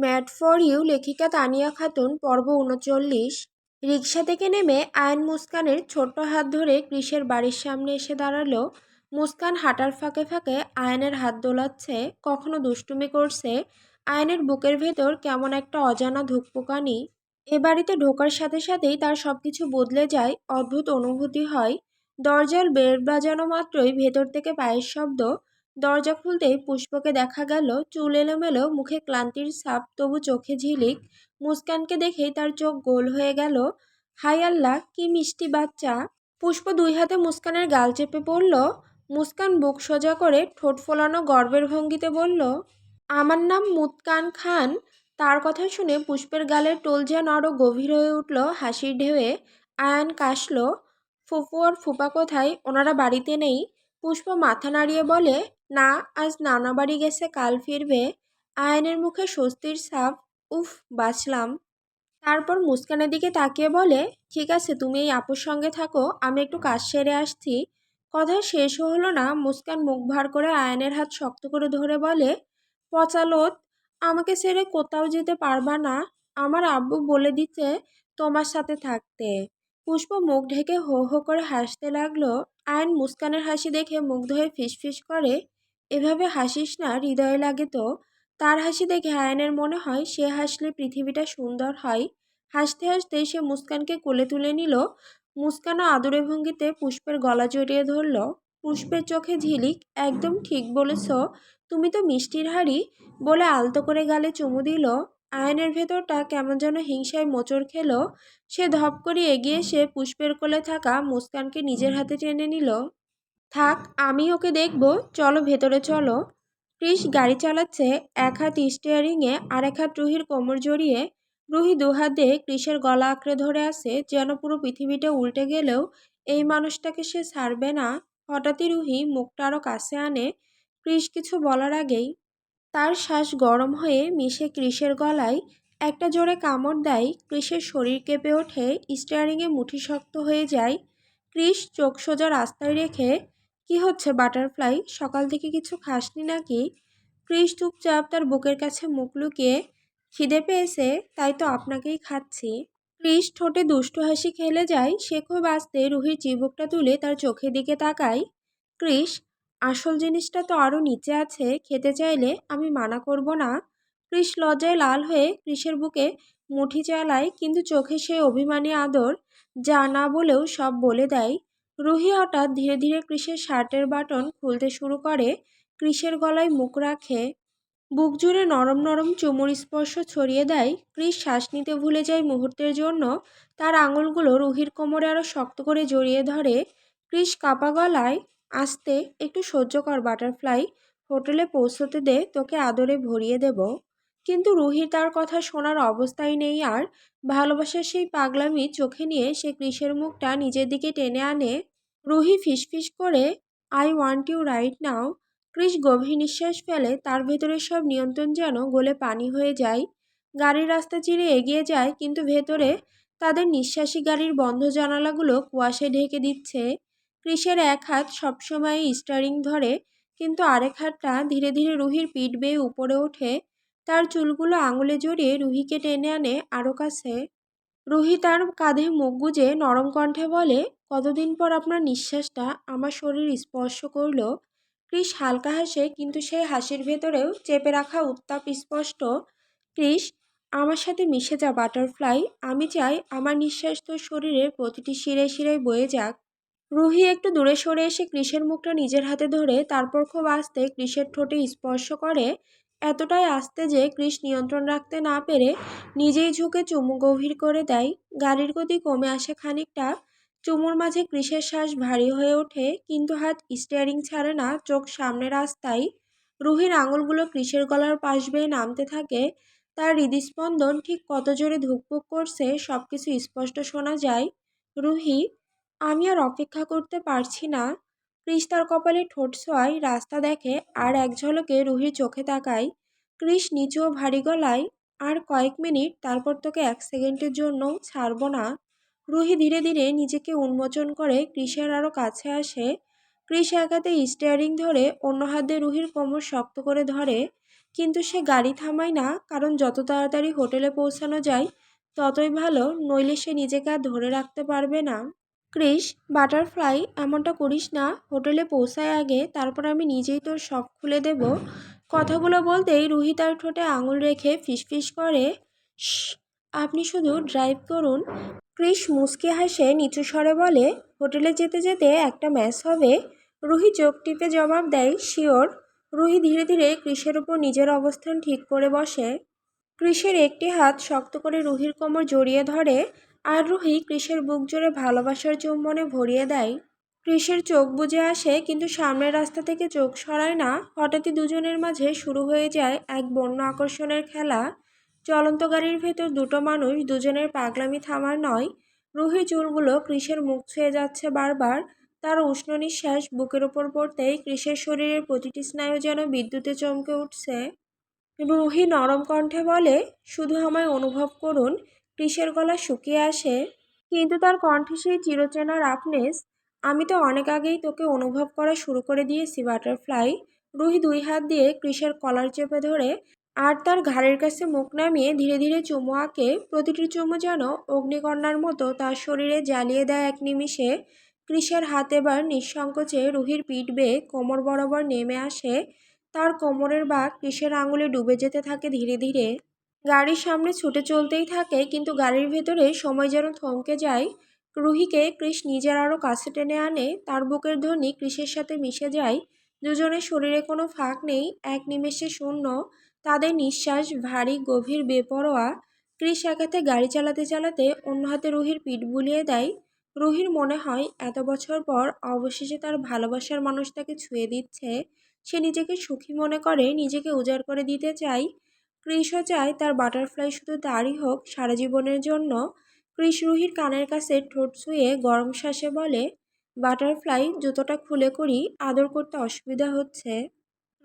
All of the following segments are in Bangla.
ম্যাড ফর ইউ লেখিকা তানিয়া খাতুন পর্ব ৩৯। রিকশা থেকে নেমে আয়ন মুস্কানের ছোট্ট হাত ধরে কৃষের বাড়ির সামনে এসে দাঁড়ালো। মুস্কান হাঁটার ফাঁকে ফাঁকে আয়নের হাত দোলাচ্ছে, কখনো দুষ্টুমি করছে। আয়নের বুকের ভেতর কেমন একটা অজানা ধুকপুকানি। এ বাড়িতে ঢোকার সাথে সাথেই তার সবকিছু বদলে যায়, অদ্ভুত অনুভূতি হয়। দরজার বেল বাজানো মাত্রই ভেতর থেকে পায়ের শব্দ। দরজা খুলতেই পুষ্পকে দেখা গেল, চুল এলোমেলো, মুখে ক্লান্তির ছাপ, তবু চোখে ঝিলিক। মুস্কানকে দেখেই তার চোখ গোল হয়ে গেল। হাই আল্লাহ, কি মিষ্টি বাচ্চা! পুষ্প দুই হাতে মুস্কানের গাল চেপে পড়ল। মুস্কান বুক সোজা করে ঠোঁট ফোলানো গর্বের ভঙ্গিতে বলল, আমার নাম মুস্কান খান। তার কথা শুনে পুষ্পের গালের টোল যেন আরো গভীর হয়ে উঠল হাসির ঢেউয়ে। আয়ান কাশল। ফুফু আর ফুপা কোথায়? ওনারা বাড়িতে নেই। পুষ্প মাথা নাড়িয়ে বলে, না, আজ নানা বাড়ি গেছে, কাল ফিরবে। আয়ানের মুখে স্বস্তির ছাপ। উফ, বাঁচলাম। তারপর মুস্কানের দিকে তাকিয়ে বলে, ঠিক আছে, তুমি এই আপুর সঙ্গে থাকো, আমি একটু কাজ সেরে আসছি। কথা শেষ হলো না, মুস্কান মুখ ভার করে আয়নের হাত শক্ত করে ধরে বলে, পচালোত, আমাকে ছেড়ে কোথাও যেতে পারবা না। আমার আব্বু বলে দিচ্ছে তোমার সাথে থাকতে। পুষ্প মুখ ঢেকে হো হো করে হাসতে লাগলো। আয়ন মুস্কানের হাসি দেখে মুগ্ধ হয়ে ফিসফিস করে, এভাবে হাসিস না, হৃদয়ে লাগে তো। তার হাসি দেখে আয়নের মনে হয় সে হাসলে পৃথিবীটা সুন্দর হয়। হাসতে হাসতে সে মুস্কানকে কোলে তুলে নিল। মুস্কানও আদুরে ভঙ্গিতে পুষ্পের গলা জড়িয়ে ধরল। পুষ্পের চোখে ঝিলিক। একদম ঠিক বলেছ, তুমি তো মিষ্টির হাড়ি, বলে আলতো করে গালে চুমু দিল। আয়নের ভেতরটা কেমন যেন হিংসায় মোচড় খেল। সে ধপ করে এগিয়ে এসে পুষ্পের কোলে থাকা মুস্কানকে নিজের হাতে টেনে নিল। থাক, আমি ওকে দেখব, চলো ভেতরে চলো। ক্রিস গাড়ি চালাচ্ছে, এক হাত স্টিয়ারিংয়ে আর এক হাত রুহির কোমর জড়িয়ে। রুহি দুহাত দিয়ে ক্রিসের গলা আঁকড়ে ধরে আছে, যেন পুরো পৃথিবীটা উল্টে গেলেও এই মানুষটাকে সে ছাড়বে না। হঠাৎই রুহি মুখটা আরও কাছে আনে ক্রিস কিছু বলার আগেই। তার শ্বাস গরম হয়ে মিশে ক্রিসের গলায়। একটা জোরে কামড় দেয়, ক্রিসের শরীর কেঁপে ওঠে, স্টিয়ারিংয়ে মুঠি শক্ত হয়ে যায়। ক্রিস চোখ সোজা রাস্তায় রেখে, কি হচ্ছে বাটারফ্লাই, সকাল থেকে কিছু খাসনি নাকি? ক্রিস চুপচাপ তার বুকের কাছে মুখ লুকিয়ে, খিদে পেয়েছে, তাই তো আপনাকেই খাচ্ছি। ক্রিস ঠোঁটে দুষ্টু হাসি খেলে যায়, সে খুব আস্তে রুহির চিবুকটা তুলে তার চোখের দিকে তাকায়। ক্রিস, আসল জিনিসটা তো আরও নিচে আছে, খেতে চাইলে আমি মানা করব না। ক্রিস লজ্জায় লাল হয়ে ক্রিসের বুকে মুঠি চালায়, কিন্তু চোখে সে অভিমানী আদর, যা না বলেও সব বলে দেয়। রুহি হঠাৎ ধীরে ধীরে ক্রিসের শার্টের বাটন খুলতে শুরু করে, ক্রিসের গলায় মুখ রাখে। বুক জুড়ে নরম নরম চুমুর স্পর্শ ছড়িয়ে দেয়। ক্রিস শ্বাস নিতে ভুলে যায় মুহূর্তের জন্য। তার আঙুলগুলো রুহির কোমরে আরো শক্ত করে জড়িয়ে ধরে। ক্রিস কাঁপা গলায়, আস্তে, একটু সহ্য কর বাটারফ্লাই, হোটেলে পৌঁছতে দে, তোকে আদরে ভরিয়ে দেব। কিন্তু রুহি তার কথা শোনার অবস্থায় নেই আর। ভালোবাসার সেই পাগলামি চোখে নিয়ে সে ক্রিসের মুখটা নিজের দিকে টেনে আনে। রুহি ফিসফিস করে, I want you right now. Chris গভীর নিঃশ্বাস ফেলে, তার ভেতরের সব নিয়ন্ত্রণ যেন গলে পানি হয়ে যায়। গাড়ির রাস্তা চিরে এগিয়ে যায়, কিন্তু ভেতরে তাদের নিঃশ্বাসী গাড়ির বন্ধ জানালাগুলো কুয়াশায় ঢেকে দিচ্ছে। ক্রিসের এক হাত সবসময় স্টিয়ারিং ধরে, কিন্তু আরেক হাতটা ধীরে ধীরে রুহির পিঠ বেয়ে উপরে ওঠে। তার চুলগুলো আঙুলে জড়িয়ে রুহিকে টেনে আনে আরও কাছে। রুহি তার কাঁধে মুখ গুজে নরম কণ্ঠে বলে, কতদিন পর আপনার নিঃশ্বাসটা আমার শরীর স্পর্শ করল। ক্রিস হালকা হাসে, কিন্তু সেই হাসির ভেতরেও চেপে রাখা উত্তাপ স্পষ্ট। ক্রিস, আমার সাথে মিশে যা বাটারফ্লাই, আমি চাই আমার নিঃশ্বাস তোর শরীরের প্রতিটি শিরায় শিরায় বয়ে যাক। রুহি একটু দূরে সরে এসে ক্রিসের মুখটা নিজের হাতে ধরে, তারপর খুব আস্তে ক্রিসের ঠোঁটে স্পর্শ করে। এতটাই আস্তে যে ক্রিস নিয়ন্ত্রণ রাখতে না পেরে নিজেই ঝুঁকে চুমু গভীর করে দেয়। গাড়ির গতি কমে আসে খানিকটা। চুমুর মাঝে ক্রিসের শ্বাস ভারী হয়ে ওঠে, কিন্তু হাত স্টিয়ারিং ছাড়ে না, চোখ সামনে রাস্তায়। রুহির আঙুলগুলো ক্রিসের গলার পাশ বেয়ে নামতে থাকে। তার হৃদস্পন্দন ঠিক কত জোরে ধুকপুক করছে সবকিছু স্পষ্ট শোনা যায়। রুহি, আমি আর অপেক্ষা করতে পারছি না। ক্রিস তার কপালে ঠোঁট ছোঁয়ায়, রাস্তা দেখে, আর এক ঝলকে রুহির চোখে তাকায়। ক্রিস নিচু ও ভারী গলায়, আর কয়েক মিনিট, তারপর তোকে এক সেকেন্ডের জন্যও ছাড়বো না। রুহি ধীরে ধীরে নিজেকে উন্মোচন করে ক্রিসের আরও কাছে আসে। ক্রিস এক হাতে স্টিয়ারিং ধরে, অন্য হাত দিয়ে রুহির কোমর শক্ত করে ধরে। কিন্তু সে গাড়ি থামায় না, কারণ যত তাড়াতাড়ি হোটেলে পৌঁছানো যায় ততই ভালো, নইলে সে নিজেকে আর ধরে রাখতে পারবে না। ক্রিস, বাটারফ্লাই, এমনটা করিস না। হোটেলে পৌঁছায় আগে, তারপর আমি নিজেই তোর সব খুলে দেব। কথাগুলো বলতেই রুহি তার ঠোঁটে আঙুল রেখে ফিসফিস করে, "শ্, আপনি শুধু ড্রাইভ করুন।" ক্রিস মুচকি হাসে, নিচু স্বরে বলে, হোটেলে যেতে যেতে একটা ম্যাচ হবে। রুহি চোখ টিপে জবাব দেয়, শিওর। রুহি ধীরে ধীরে ক্রিসের উপর নিজের অবস্থান ঠিক করে বসে। ক্রিসের একটি হাত শক্ত করে রুহির কোমর জড়িয়ে ধরে, আর রুহি ক্রিসের বুক জুড়ে ভালোবাসার চুম্বনে ভরিয়ে দেয়। ক্রিসের চোখ বুজে আসে, কিন্তু সামনের রাস্তা থেকে চোখ সরায় না। হঠাৎই দুজনের মাঝে শুরু হয়ে যায় এক বন্য আকর্ষণের খেলা। চলন্ত গাড়ির ভেতর দুটো মানুষ, দুজনের পাগলামি থামার নয়। রুহির চুলগুলো ক্রিসের মুখ ছুঁয়ে যাচ্ছে বারবার। তার উষ্ণ নিঃশ্বাস বুকের ওপর পড়তেই ক্রিসের শরীরের প্রতিটি স্নায়ু যেন বিদ্যুতে চমকে উঠছে। রুহি নরম কণ্ঠে বলে, শুধু আমায় অনুভব করুন। ক্রিসের গলা শুকিয়ে আসে, কিন্তু তার কণ্ঠে সেই চিরচেনা রাফনেস। আমি তো অনেক আগেই তোকে অনুভব করা শুরু করে দিয়েছি, বাটারফ্লাই। রুহি দুই হাত দিয়ে ক্রিসের কলার চেপে ধরে, আর তার ঘাড়ের কাছে মুখ নামিয়ে ধীরে ধীরে চুমু আঁকে। প্রতিটি চুমু যেন অগ্নিকন্যার মতো তার শরীরে জ্বালিয়ে দেয় এক নিমিষে। ক্রিসের হাত এবার নিঃসংকোচে রুহির পিঠ বেয়ে কোমর বরাবর নেমে আসে। তার কোমরের বাঁক ক্রিসের আঙুলে ডুবে যেতে থাকে ধীরে ধীরে। গাড়ির সামনে ছুটে চলতেই থাকে, কিন্তু গাড়ির ভেতরে সময় যেন থমকে যায়। রুহিকে ক্রিস নিজের আরও কাছে টেনে আনে, তার বুকের ধ্বনি ক্রিসের সাথে মিশে যায়। দুজনের শরীরে কোনো ফাঁক নেই, এক নিমেষে শূন্য। তাদের নিঃশ্বাস ভারী, গভীর, বেপরোয়া। ক্রিস এক হাতে গাড়ি চালাতে চালাতে অন্য হাতে রুহির পিঠ বুলিয়ে দেয়। রুহির মনে হয় এত বছর পর অবশেষে তার ভালোবাসার মানুষ তাকে ছুঁয়ে দিচ্ছে। সে নিজেকে সুখী মনে করে, নিজেকে উজাড় করে দিতে চায়। ক্রিসও চায় তার বাটারফ্লাই শুধু তারই হোক, সারা জীবনের জন্য। ক্রিস রুহির কানের কাছে ঠোঁট ছুঁয়ে গরম শ্বাসে বলে, বাটারফ্লাই, জুতোটা খুলে করি, আদর করতে অসুবিধা হচ্ছে।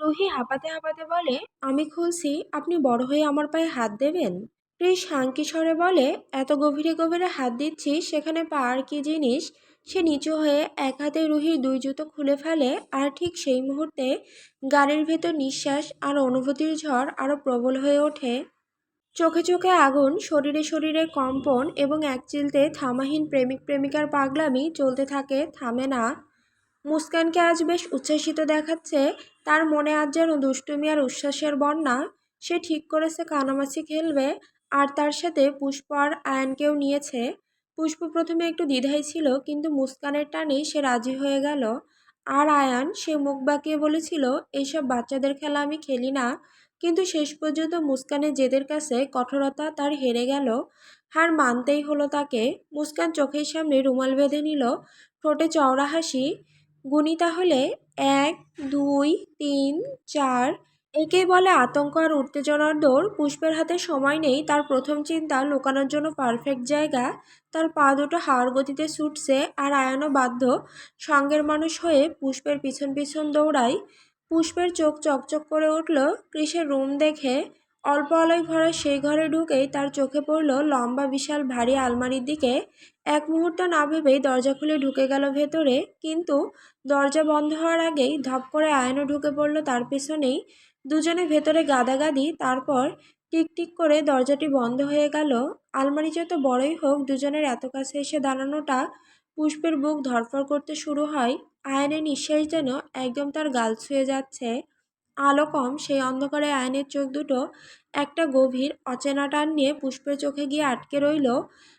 রুহি হাঁপাতে হাঁপাতে বলে, আমি খুলছি, আপনি বড় হয়ে আমার পায়ে হাত দেবেন? ক্রিস হাঙ্কি স্বরে বলে, এত গভীরে গভীরে হাত দিচ্ছি, সেখানে পা আর কি জিনিস? সে নিচু হয়ে এক হাতে রুহির দুই জুতো খুলে ফেলে, আর ঠিক সেই মুহূর্তে গাড়ির ভেতর নিঃশ্বাস আর অনুভূতির ঝড় আরও প্রবল হয়ে ওঠে। চোখে চোখে আগুন, শরীরে শরীরে কম্পন, এবং একচিলতে থামাহীন প্রেমিক প্রেমিকার পাগলামি চলতে থাকে, থামে না। মুস্কানকে আজ বেশ উচ্ছ্বাসিত দেখাচ্ছে। তার মনে আজ যেন দুষ্টুমি আর উচ্ছ্বাসের বন্যা। সে ঠিক করেছে কানামাছি খেলবে, আর তার সাথে পুষ্প আর আয়ানকেও নিয়েছে। পুষ্প প্রথমে একটু দ্বিধায় ছিল, কিন্তু মুস্কানের টানেই সে রাজি হয়ে গেল। আর আয়ান, সে মুখ বাঁকিয়ে বলেছিল, এইসব বাচ্চাদের খেলা আমি খেলি না। কিন্তু শেষ পর্যন্ত মুস্কানের জেদের কাছে কঠোরতা তার হেরে গেল। হার মানতেই হলো তাকে। মুস্কান চোখের সামনে রুমাল বেঁধে নিল, ঠোঁটে চওড়া হাসি। গুণী তাহলে, 1, 2, 3, 4। একেই বলে আতঙ্ক আর উত্তেজনার দৌড়। পুষ্পের হাতে সময় নেই, তার প্রথম চিন্তা লুকানোর জন্য পারফেক্ট জায়গা। তার পা দুটো হাওয়ার গতিতে ছুটছে, আর আয়ানও বাধ্য সঙ্গের মানুষ হয়ে পুষ্পের পিছন পিছন দৌড়ায়। পুষ্পের চোখ চকচক করে উঠল কৃষের রুম দেখে। অল্প আলোয় ভরা সেই ঘরে ঢুকেই তার চোখে পড়ল লম্বা বিশাল ভারী আলমারির দিকে। এক মুহূর্ত না ভেবেই দরজা খুলে ঢুকে গেল ভেতরে, কিন্তু দরজা বন্ধ হওয়ার আগেই ধপ করে আয়নও ঢুকে পড়ল তার পেছনেই। দুজনে ভেতরে গাদাগাদি, তারপর টিকটিক করে দরজাটি বন্ধ হয়ে গেল। আলমারি যত বড়ই হোক, দুজনের এত কাছে এসে দাঁড়ানোটা, পুষ্পের বুক ধড়ফড় করতে শুরু হয়। আয়নের নিঃশ্বাস যেন একদম তার গাল ছুঁয়ে যাচ্ছে। আলো কম, সেই অন্ধকারে আয়নের চোখ দুটো একটা গভীর অচেনা টান নিয়ে পুষ্পের চোখে গিয়ে আটকে রইল।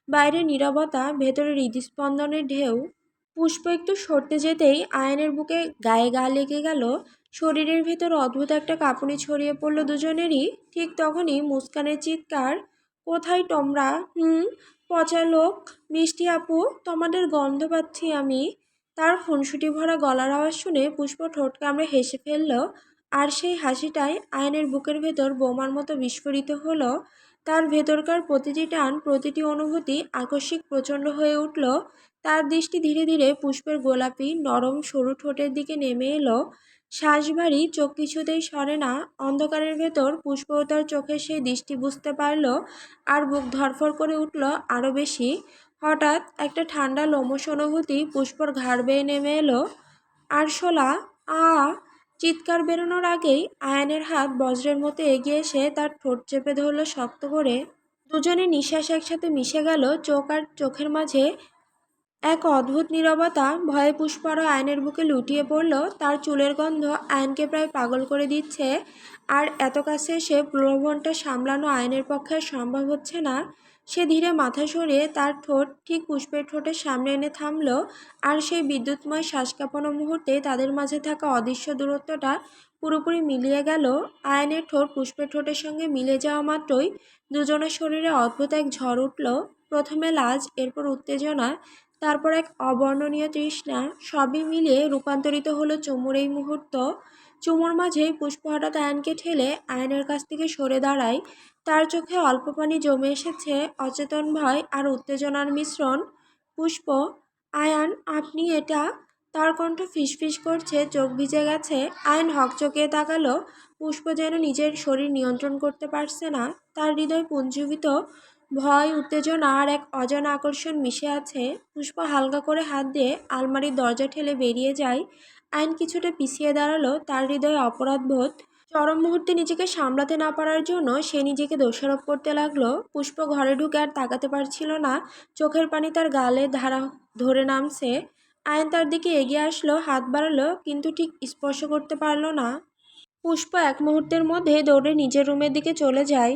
বাইরে নীরবতা, ভেতরে হৃদস্পন্দনের ঢেউ। পুষ্প একটু সরতে যেতেই আয়নের বুকে গায়ে গা লেগে গেল। শরীরের ভেতর অদ্ভুত একটা কাঁপুনি ছড়িয়ে পড়ল দুজনেরই। ঠিক তখনই মুস্কানের চিৎকার, কোথায় তোমরা? পচা লোক, মিষ্টি আপু, তোমাদের গন্ধ পাচ্ছি আমি। তার খুনসুটি ভরা গলার আওয়াজ শুনে পুষ্প ঠোঁট কামড়ে হেসে ফেলল, আর সেই হাসিটাই আয়নের বুকের ভেতর বোমার মতো বিস্ফোরিত হলো। তার ভেতরকার প্রতিটি টান, প্রতিটি অনুভূতি আকস্মিক প্রচণ্ড হয়ে উঠল। তার দৃষ্টি ধীরে ধীরে পুষ্পের গোলাপি নরম সরু ঠোঁটের দিকে নেমে এলো। শ্বাস ভারী, চোখ কিছুতেই সরে না। অন্ধকারের ভেতর পুষ্প তার চোখের সেই দৃষ্টি বুঝতে পারল, আর বুক ধড়ফড় করে উঠল আরও বেশি। হঠাৎ একটা ঠান্ডা লোমশ অনুভূতি পুষ্পর ঘাড় বেয়ে নেমে এলো। আরশোলা, আ! চিৎকার বেরোনোর আগেই আয়ানের হাত বজ্রের মতো এগিয়ে এসে তার ঠোঁট চেপে ধরল শক্ত করে। দুজনের নিঃশ্বাস একসাথে মিশে গেল। চোখ আর চোখের মাঝে এক অদ্ভুত নীরবতা। ভয়ে পুষ্প আরও আয়নের বুকে লুটিয়ে পড়ল। তার চুলের গন্ধ আয়নকে প্রায় পাগল করে দিচ্ছে। আর এত কাছে এসে প্রলোভনটা সামলানো আয়নের পক্ষে আর সম্ভব হচ্ছে না। সে ধীরে মাথা সরিয়ে তার ঠোঁট ঠিক পুষ্পের ঠোঁটের সামনে এনে থামল। আর সেই বিদ্যুৎময় শ্বাস কাঁপানো মুহূর্তে তাদের মাঝে থাকা অদৃশ্য দূরত্বটা পুরোপুরি মিলিয়ে গেল। আয়নের ঠোঁট পুষ্পের ঠোঁটের সঙ্গে মিলে যাওয়া মাত্রই দুজনের শরীরে অদ্ভুত এক ঝড় উঠল। প্রথমে লাজ, এরপর উত্তেজনা, তারপর এক অবর্ণনীয় তৃষ্ণা। সবই মিলিয়ে রূপান্তরিত হলো চুমুর এই মুহূর্ত। চুমুর মাঝেই পুষ্প হঠাৎ আয়নকে ঠেলে আয়নের কাছ থেকে সরে দাঁড়ায়। তার চোখে অল্প পানি জমে এসেছে, অচেতন ভয় আর উত্তেজনার মিশ্রণ। পুষ্প, আয়ান, আপনি এটা? তার কণ্ঠ ফিসফিস করছে, চোখ ভিজে গেছে। আয়ন হকচকিয়ে তাকালো। পুষ্প যেন নিজের শরীর নিয়ন্ত্রণ করতে পারছে না। তার হৃদয় পুঞ্জীবিত ভয়, উত্তেজনা আর এক অজানা আকর্ষণ মিশে আছে। পুষ্প হালকা করে হাত দিয়ে আলমারির দরজা ঠেলে বেরিয়ে যায়। আইন কিছুটা পিছিয়ে দাঁড়ালো। তার হৃদয়ে অপরাধবোধ। চরম মুহূর্তে নিজেকে সামলাতে না পারার জন্য সে নিজেকে দোষারোপ করতে লাগলো। পুষ্প ঘরে ঢুকে আর তাকাতে পারছিল না। চোখের পানি তার গালে ধারা ধরে নামছে। আয়ন তার দিকে এগিয়ে আসলো, হাত বাড়ালো, কিন্তু ঠিক স্পর্শ করতে পারল না। পুষ্প এক মুহূর্তের মধ্যে দৌড়ে নিজের রুমের দিকে চলে যায়।